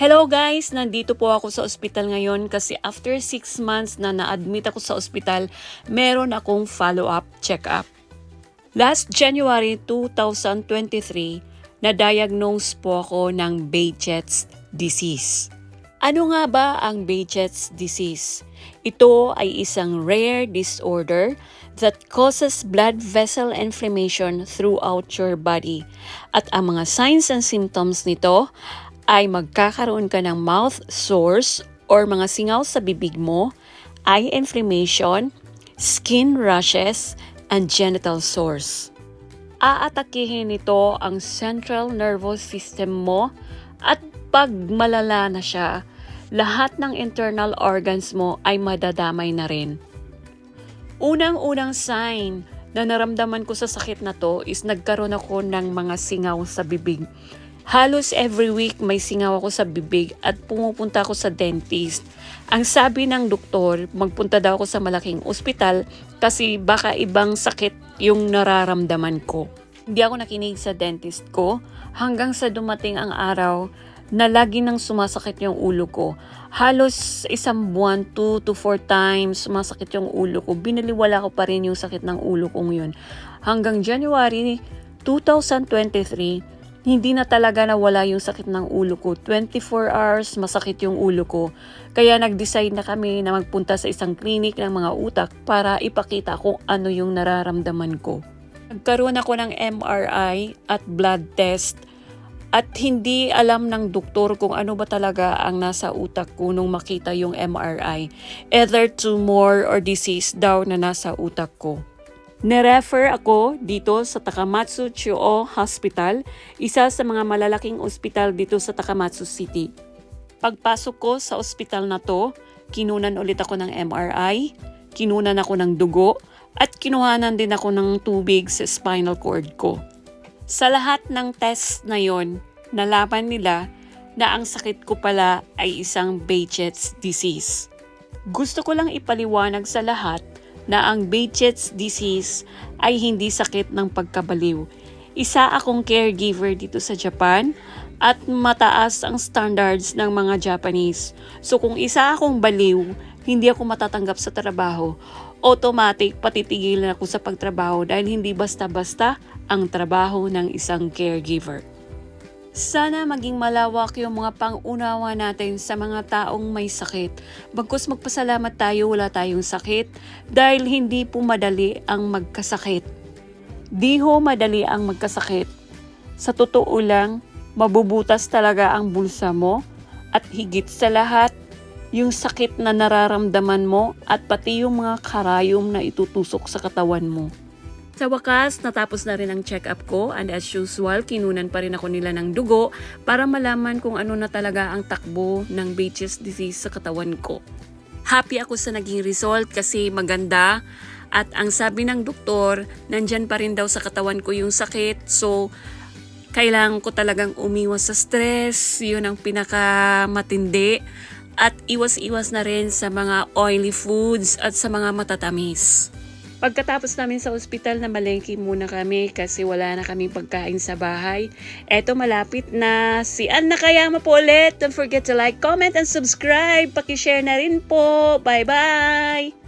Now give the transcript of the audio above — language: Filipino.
Hello guys! Nandito po ako sa ospital ngayon kasi after 6 months na na-admit ako sa ospital, meron akong follow-up check-up. Last January 2023, na-diagnose po ako ng Behçet's disease. Ano nga ba ang Behçet's disease? Ito ay isang rare disorder that causes blood vessel inflammation throughout your body. At ang mga signs and symptoms nito ay magkakaroon ka ng mouth sores or mga singaw sa bibig mo, eye inflammation, skin rashes, and genital sores. Aatakihin nito ang central nervous system mo at pag malala na siya, lahat ng internal organs mo ay madadamay na rin. Unang-unang sign na naramdaman ko sa sakit na to is nagkaroon ako ng mga singaw sa bibig. Halos every week may singaw ako sa bibig at pumupunta ako sa dentist. Ang sabi ng doktor, magpunta daw ako sa malaking ospital kasi baka ibang sakit yung nararamdaman ko. Hindi ako nakinig sa dentist ko hanggang sa dumating ang araw na lagi nang sumasakit yung ulo ko. Halos isang buwan, 2 to 4 times sumasakit yung ulo ko. Binaliwala ko pa rin yung sakit ng ulo kong yun. Hanggang January 2023, hindi na talaga nawala yung sakit ng ulo ko. 24 hours masakit yung ulo ko. Kaya nag-decide na kami na magpunta sa isang clinic ng mga utak para ipakita kung ano yung nararamdaman ko. Nagkaroon ako ng MRI at blood test at hindi alam ng doktor kung ano ba talaga ang nasa utak ko nung makita yung MRI. Either tumor or disease daw na nasa utak ko. Nirefer ako dito sa Takamatsu Chuo Hospital, isa sa mga malalaking ospital dito sa Takamatsu City. Pagpasok ko sa ospital na to, kinunan ulit ako ng MRI, kinunan ako ng dugo, at kinuhanan din ako ng tubig sa spinal cord ko. Sa lahat ng test na yon, nalaman nila na ang sakit ko pala ay isang Behçet's disease. Gusto ko lang ipaliwanag sa lahat na ang Behçet's disease ay hindi sakit ng pagkabaliw. Isa akong caregiver dito sa Japan at mataas ang standards ng mga Japanese. So kung isa akong baliw, hindi ako matatanggap sa trabaho. Automatic patitigilan ako sa pagtrabaho dahil hindi basta-basta ang trabaho ng isang caregiver. Sana maging malawak yung mga pang-unawa natin sa mga taong may sakit. Bagkus magpasalamat tayo wala tayong sakit dahil hindi po madali ang magkasakit. Di ho madali ang magkasakit. Sa totoo lang, mabubutas talaga ang bulsa mo at higit sa lahat, yung sakit na nararamdaman mo at pati yung mga karayom na itutusok sa katawan mo. Sa wakas, natapos na rin ang check-up ko and as usual, kinunan pa rin ako nila ng dugo para malaman kung ano na talaga ang takbo ng Behçet's disease sa katawan ko. Happy ako sa naging result kasi maganda at ang sabi ng doktor, nandyan pa rin daw sa katawan ko yung sakit. So, kailangan ko talagang umiwas sa stress, yun ang pinakamatindi. At iwas-iwas na rin sa mga oily foods at sa mga matatamis. Pagkatapos namin sa ospital na malengke muna kami kasi wala na kaming pagkain sa bahay. Eto malapit na si Ann Nakayama po ulit. Don't forget to like, comment, and subscribe. Paki-share na rin po. Bye-bye!